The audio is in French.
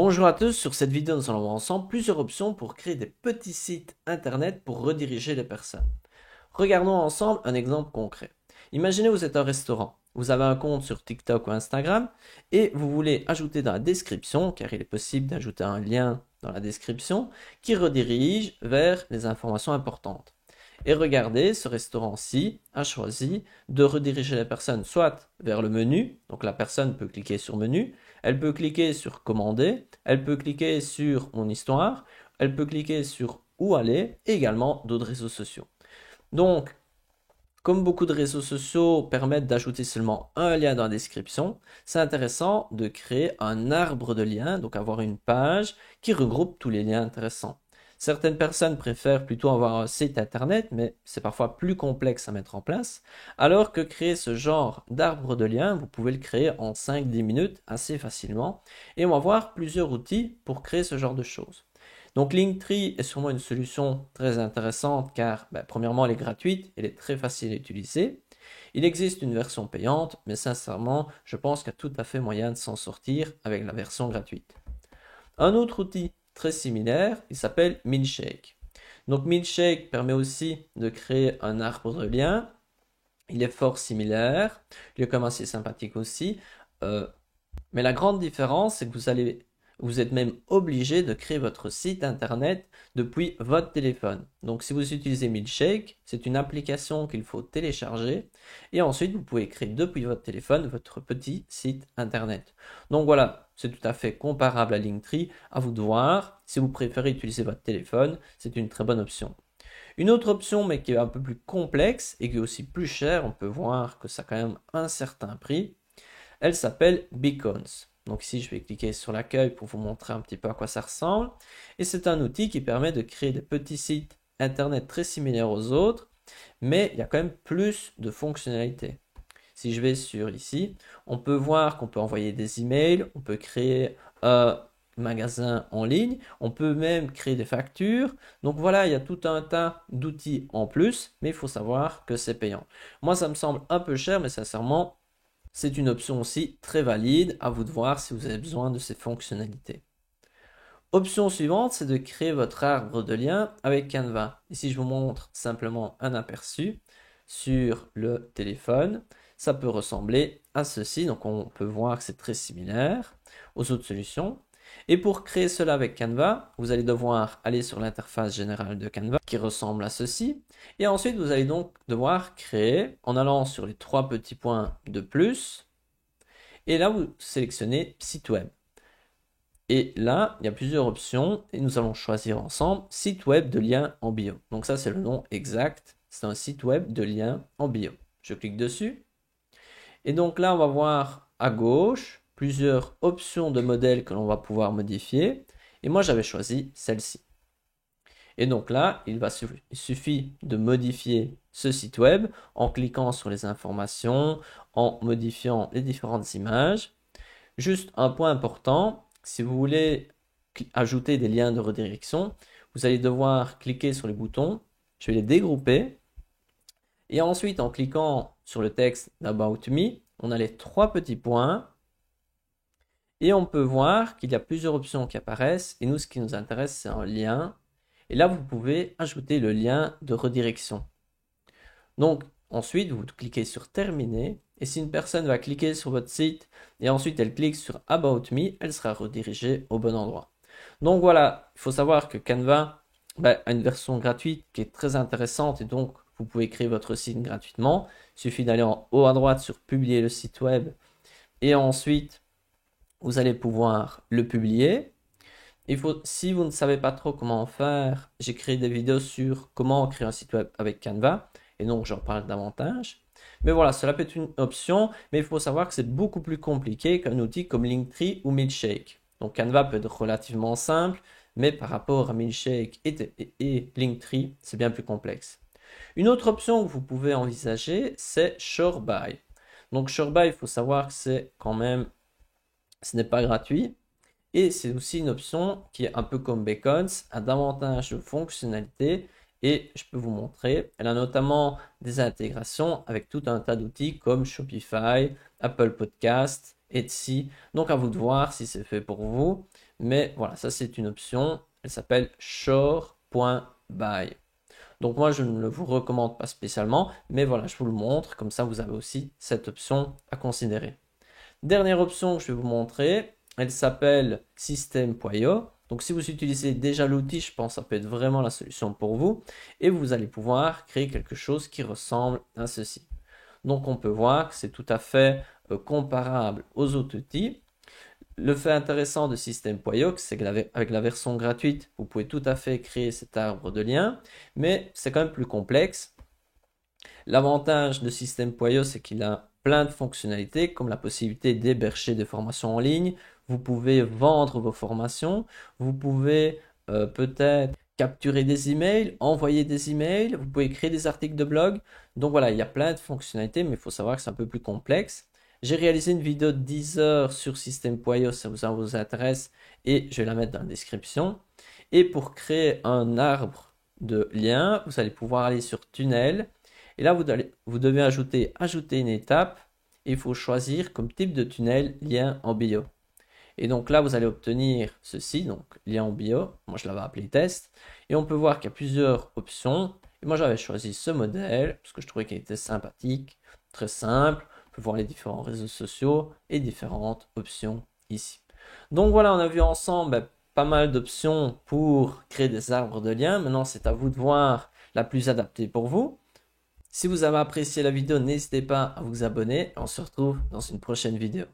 Bonjour à tous, sur cette vidéo nous allons voir ensemble plusieurs options pour créer des petits sites internet pour rediriger les personnes. Regardons ensemble un exemple concret. Imaginez vous êtes un restaurant, vous avez un compte sur TikTok ou Instagram et vous voulez ajouter dans la description, car il est possible d'ajouter un lien dans la description qui redirige vers les informations importantes. Et regardez, ce restaurant-ci a choisi de rediriger la personne soit vers le menu, donc la personne peut cliquer sur menu, elle peut cliquer sur commander, elle peut cliquer sur mon histoire, elle peut cliquer sur où aller et également d'autres réseaux sociaux. Donc, comme beaucoup de réseaux sociaux permettent d'ajouter seulement un lien dans la description, c'est intéressant de créer un arbre de liens, donc avoir une page qui regroupe tous les liens intéressants. Certaines personnes préfèrent plutôt avoir un site internet, mais c'est parfois plus complexe à mettre en place, alors que créer ce genre d'arbre de liens, vous pouvez le créer en 5-10 minutes assez facilement, et on va voir plusieurs outils pour créer ce genre de choses. Donc Linktree est sûrement une solution très intéressante car premièrement elle est gratuite, elle est très facile à utiliser. Il existe une version payante, mais sincèrement je pense qu'il y a tout à fait moyen de s'en sortir avec la version gratuite. Un autre outil très similaire, il s'appelle Milkshake. Donc Milkshake permet aussi de créer un arbre de liens. Il est fort similaire, il est comme assez sympathique aussi. Mais la grande différence, c'est que vous êtes même obligé de créer votre site internet depuis votre téléphone. Donc, si vous utilisez Milkshake, c'est une application qu'il faut télécharger et ensuite vous pouvez créer depuis votre téléphone votre petit site internet. Donc voilà, c'est tout à fait comparable à Linktree. À vous de voir. Si vous préférez utiliser votre téléphone, c'est une très bonne option. Une autre option, mais qui est un peu plus complexe et qui est aussi plus chère, on peut voir que ça a quand même un certain prix. Elle s'appelle Beacons. Donc ici, je vais cliquer sur l'accueil pour vous montrer un petit peu à quoi ça ressemble. Et c'est un outil qui permet de créer des petits sites internet très similaires aux autres, mais il y a quand même plus de fonctionnalités. Si je vais sur ici, on peut voir qu'on peut envoyer des emails, on peut créer un magasin en ligne, on peut même créer des factures. Donc voilà, il y a tout un tas d'outils en plus, mais il faut savoir que c'est payant. Moi, ça me semble un peu cher, mais sincèrement, c'est une option aussi très valide, à vous de voir si vous avez besoin de ces fonctionnalités. Option suivante, c'est de créer votre arbre de liens avec Canva. Ici, je vous montre simplement un aperçu sur le téléphone. Ça peut ressembler à ceci, donc on peut voir que c'est très similaire aux autres solutions. Et pour créer cela avec Canva, vous allez devoir aller sur l'interface générale de Canva qui ressemble à ceci. Et ensuite, vous allez donc devoir créer en allant sur les trois petits points de plus. Et là, vous sélectionnez site web. Et là, il y a plusieurs options et nous allons choisir ensemble site web de lien en bio. Donc ça, c'est le nom exact. C'est un site web de lien en bio. Je clique dessus. Et donc là, on va voir à gauche plusieurs options de modèles que l'on va pouvoir modifier. Et moi, j'avais choisi celle-ci. Et donc là, il suffit de modifier ce site web en cliquant sur les informations, en modifiant les différentes images. Juste un point important, si vous voulez ajouter des liens de redirection, vous allez devoir cliquer sur les boutons. Je vais les dégrouper. Et ensuite, en cliquant sur le texte d'About Me, on a les trois petits points. Et on peut voir qu'il y a plusieurs options qui apparaissent. Et nous, ce qui nous intéresse, c'est un lien. Et là, vous pouvez ajouter le lien de redirection. Donc, ensuite, vous cliquez sur Terminer. Et si une personne va cliquer sur votre site et ensuite elle clique sur About Me, elle sera redirigée au bon endroit. Donc voilà, il faut savoir que Canva a une version gratuite qui est très intéressante et donc vous pouvez créer votre site gratuitement. Il suffit d'aller en haut à droite sur Publier le site web et ensuite vous allez pouvoir le publier. Si vous ne savez pas trop comment faire, j'ai créé des vidéos sur comment créer un site web avec Canva et donc j'en parle davantage. Mais voilà, cela peut être une option, mais il faut savoir que c'est beaucoup plus compliqué qu'un outil comme Linktree ou Milkshake. Donc Canva peut être relativement simple, mais par rapport à Milkshake et Linktree, c'est bien plus complexe. Une autre option que vous pouvez envisager, c'est SureBuy. Donc SureBuy, il faut savoir que c'est quand même, ce n'est pas gratuit. Et c'est aussi une option qui est un peu comme Beacons, a davantage de fonctionnalités et je peux vous montrer. Elle a notamment des intégrations avec tout un tas d'outils comme Shopify, Apple Podcast, Etsy. Donc à vous de voir si c'est fait pour vous. Mais voilà, ça c'est une option. Elle s'appelle shore.by. Donc moi, je ne le vous recommande pas spécialement, mais voilà, je vous le montre. Comme ça, vous avez aussi cette option à considérer. Dernière option que je vais vous montrer, elle s'appelle System.io. Donc si vous utilisez déjà l'outil, je pense que ça peut être vraiment la solution pour vous. Et vous allez pouvoir créer quelque chose qui ressemble à ceci. Donc on peut voir que c'est tout à fait comparable aux autres outils. Le fait intéressant de System.io, c'est qu'avec la version gratuite, vous pouvez tout à fait créer cet arbre de liens, mais c'est quand même plus complexe. L'avantage de System.io, c'est qu'il a plein de fonctionnalités, comme la possibilité d'héberger des formations en ligne. Vous pouvez vendre vos formations. Vous pouvez peut-être capturer des emails, envoyer des emails. Vous pouvez créer des articles de blog. Donc voilà, il y a plein de fonctionnalités, mais il faut savoir que c'est un peu plus complexe. J'ai réalisé une vidéo de 10 heures sur System.io, si ça vous intéresse, et je vais la mettre dans la description. Et pour créer un arbre de liens, vous allez pouvoir aller sur Tunnel. Et là, vous devez ajouter une étape. Et il faut choisir comme type de tunnel lien en bio. Et donc là, vous allez obtenir ceci, donc lien en bio. Moi, je l'avais appelé test. Et on peut voir qu'il y a plusieurs options. Et moi, j'avais choisi ce modèle parce que je trouvais qu'il était sympathique, très simple. On peut voir les différents réseaux sociaux et différentes options ici. Donc voilà, on a vu ensemble pas mal d'options pour créer des arbres de liens. Maintenant, c'est à vous de voir la plus adaptée pour vous. Si vous avez apprécié la vidéo, n'hésitez pas à vous abonner. On se retrouve dans une prochaine vidéo.